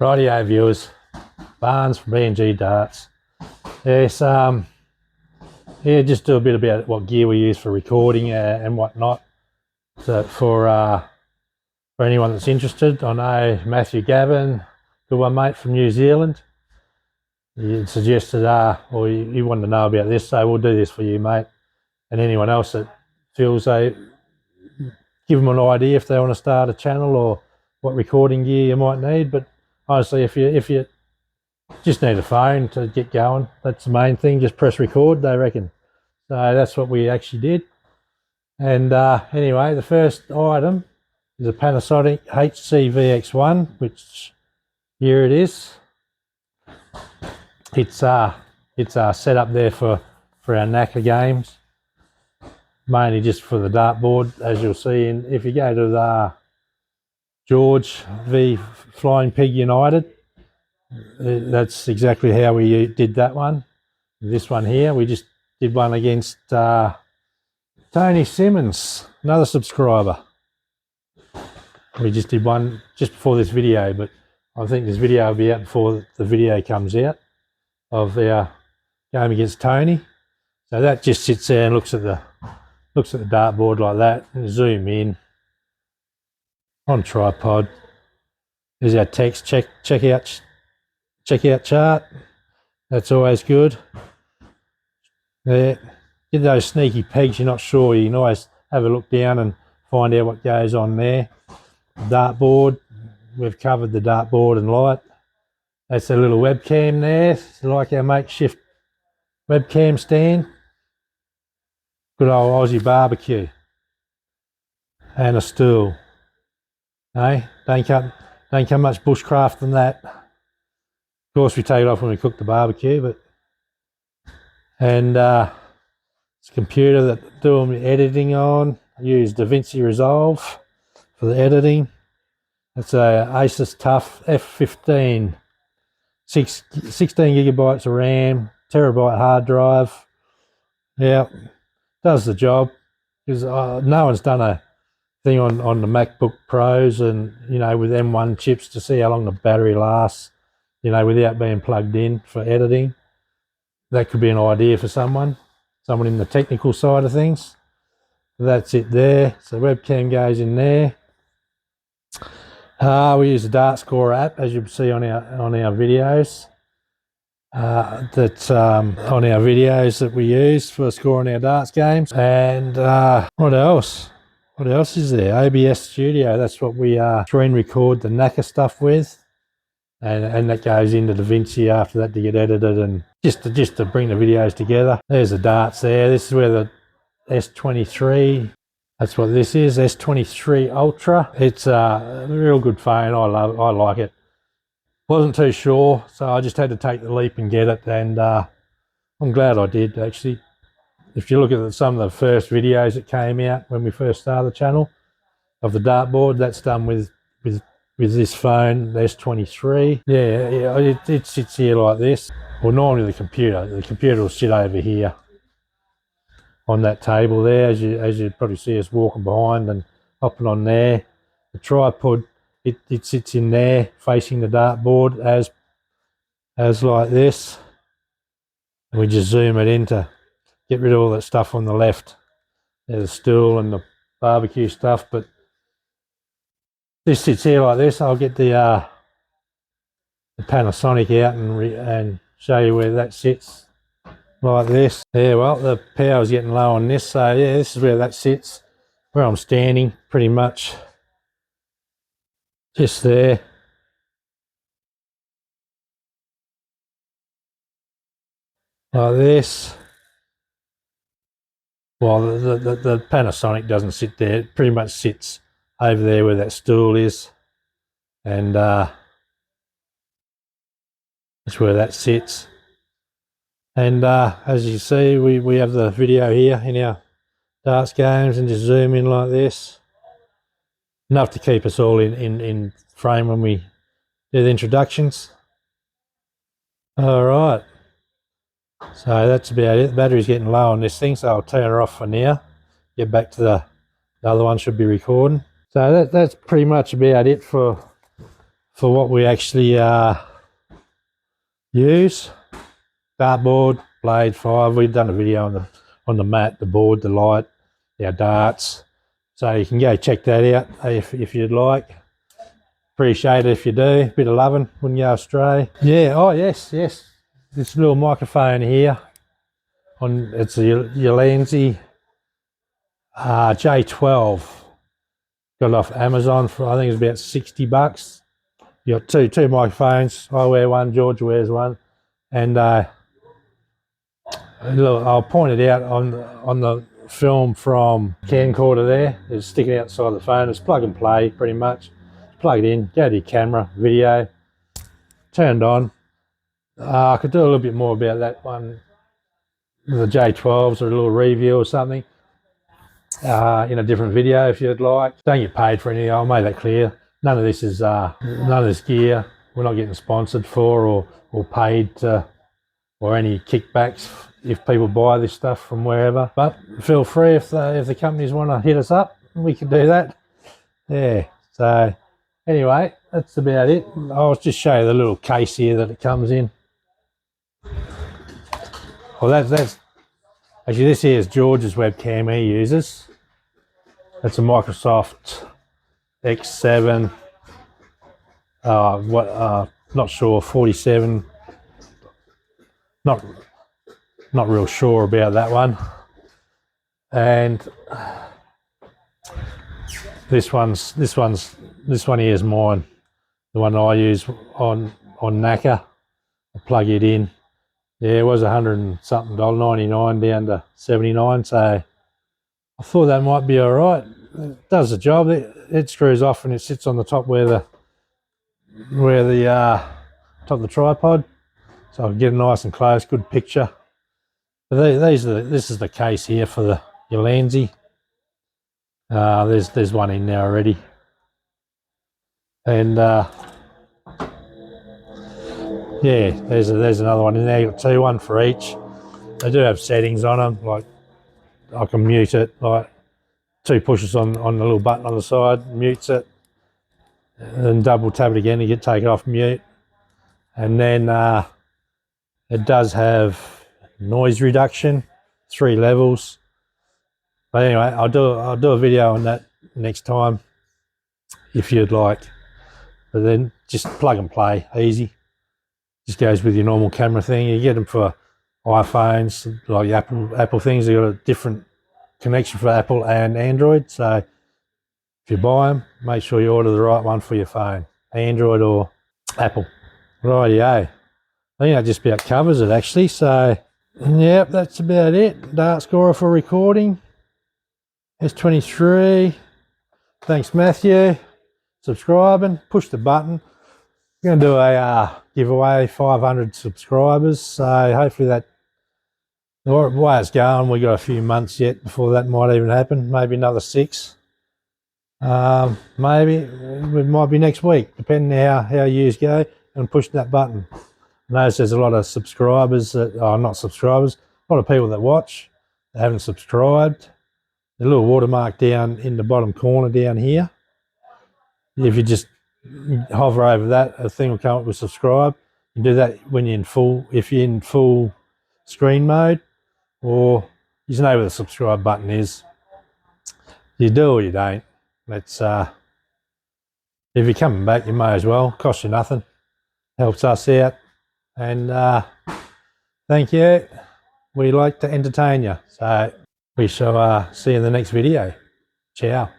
Rightio viewers, Barnes from B&G Darts. Yes, yeah, just do a bit about what gear we use for recording and whatnot. So for anyone that's interested, I know Matthew Gavin, good one mate from New Zealand. He suggested, or he wanted to know about this, so we'll do this for you, mate. And anyone else that feels they give them an idea if they want to start a channel or what recording gear you might need. But honestly, if you just need a phone to get going, that's the main thing. Just press record, they reckon. So that's what we actually did. And anyway, the first item is a Panasonic HC-Vx1, which here it is. It's set up there for our NACA games, mainly just for the dartboard, as you'll see. And if you go to the George v Flying Pig United, that's exactly how we did that one. This one here, we just did one against Tony Simmons, another subscriber. We just did one just before this video, but I think this video will be out before the video comes out of our game against Tony. So that just sits there and looks at the dartboard like that, and zoom in on tripod. There's our TEX checkout chart. That's always good. There, get those sneaky pegs you're not sure, you can always have a look down and find out what goes on there. Dartboard, we've covered the dartboard and light. That's a little webcam there, it's like our makeshift webcam stand. Good old Aussie barbecue. And a stool. Hey, don't come much bushcraft than that. Of course we take it off when we cook the barbecue, but it's a computer that doing the editing on. I use DaVinci Resolve for the editing. It's a ASUS Tough F15, 16 gigabytes of RAM, terabyte hard drive. Yeah, does the job. Because no one's done a thing on the MacBook Pros and, you know, with M1 chips to see how long the battery lasts, you know, without being plugged in for editing. That could be an idea for someone in the technical side of things. That's it there. So webcam goes in there. We use the Dart Score app, as you can see on our videos. That's on our videos that we use for scoring our darts games. And what else? What else is there? OBS Studio. That's what we screen record the NACA stuff with, and that goes into DaVinci after that to get edited and just to bring the videos together. There's the darts there. This is where the S23. That's what this is, S23 Ultra. It's a real good phone. I like it. Wasn't too sure, so I just had to take the leap and get it, and I'm glad I did, actually. If you look at some of the first videos that came out when we first started the channel of the dartboard, that's done with this phone, the S23. Yeah, it sits here like this. Well, normally the computer will sit over here on that table there, as you probably see us walking behind and hopping on there. The tripod, it sits in there facing the dartboard as like this, and we just zoom it in to get rid of all that stuff on the left. There's the stool and the barbecue stuff, but this sits here like this. I'll get the Panasonic out and show you where that sits like this. Yeah, well, the power's getting low on this, so yeah, this is where that sits, where I'm standing, pretty much just there. Like this. Well, the Panasonic doesn't sit there. It pretty much sits over there where that stool is, and that's where that sits. And as you see, we have the video here in our darts games, and just zoom in like this. Enough to keep us all in frame when we do the introductions. All right. So that's about it. The battery's getting low on this thing, so I'll turn her off for now. Get back to the other one, should be recording. So that's pretty much about it for for what we actually use. Dartboard, blade 5. We've done a video on the mat, the board, the light, our darts. So you can go check that out if you'd like. Appreciate it if you do. Bit of loving, wouldn't go astray. Yeah, oh yes. This little microphone here, it's a Ulanzi J12. Got it off Amazon for, I think it's about 60 bucks. You got two microphones. I wear one, George wears one, and look, I'll point it out on the film from camcorder there. It's sticking outside the phone. It's plug and play pretty much. Plug it in, go to your camera, video, turned on. I could do a little bit more about that one, the J12s, or a little review or something in a different video if you'd like. Don't get paid for anything. I'll make that clear. None of this is none of this gear we're not getting sponsored for or paid or any kickbacks if people buy this stuff from wherever. But feel free if the companies want to hit us up, we can do that. Yeah. So anyway, that's about it. I'll just show you the little case here that it comes in. Well, that's actually, this here is George's webcam he uses. That's a Microsoft X7. Not sure, 47. Not real sure about that one. And this one here is mine. The one I use on Naka. I plug it in. Yeah, it was $100 and something, $99 down to 79. So I thought that might be all right. It does the job. It screws off and it sits on the top where the top of the tripod, so I can get a nice and close, good picture. But this is the case here for the Ulanzi. There's one in there already, and yeah, there's another one in there. You've got two, one for each. They do have settings on them, like I can mute it, like 2 pushes on the little button on the side, mutes it, and then double tap it again to take it off mute. And then it does have noise reduction, 3 levels. But anyway, I'll do a video on that next time if you'd like. But then just plug and play, easy. Just goes with your normal camera thing. You get them for iPhones, like Apple things. They've got a different connection for Apple and Android. So if you buy them, make sure you order the right one for your phone, Android or Apple. Rightio. I think that just about covers it actually. So yep, that's about it. Dart scorer for recording. S23. Thanks Matthew. Subscribing. Push the button. We're going to do a giveaway, 500 subscribers. So hopefully that, the way it's going, we've got a few months yet before that might even happen. Maybe another 6. Maybe it might be next week, depending how yous go, and push that button. I notice there's a lot of subscribers that are not subscribers, a lot of people that watch that haven't subscribed. The little watermark down in the bottom corner down here, if you just hover over that, a thing will come up with subscribe. You do that when you're if you're in full screen mode, or you know where the subscribe button is. You do or you don't. It's if you're coming back, you may as well. Costs you nothing. Helps us out. And thank you. We like to entertain you. So we shall see you in the next video. Ciao.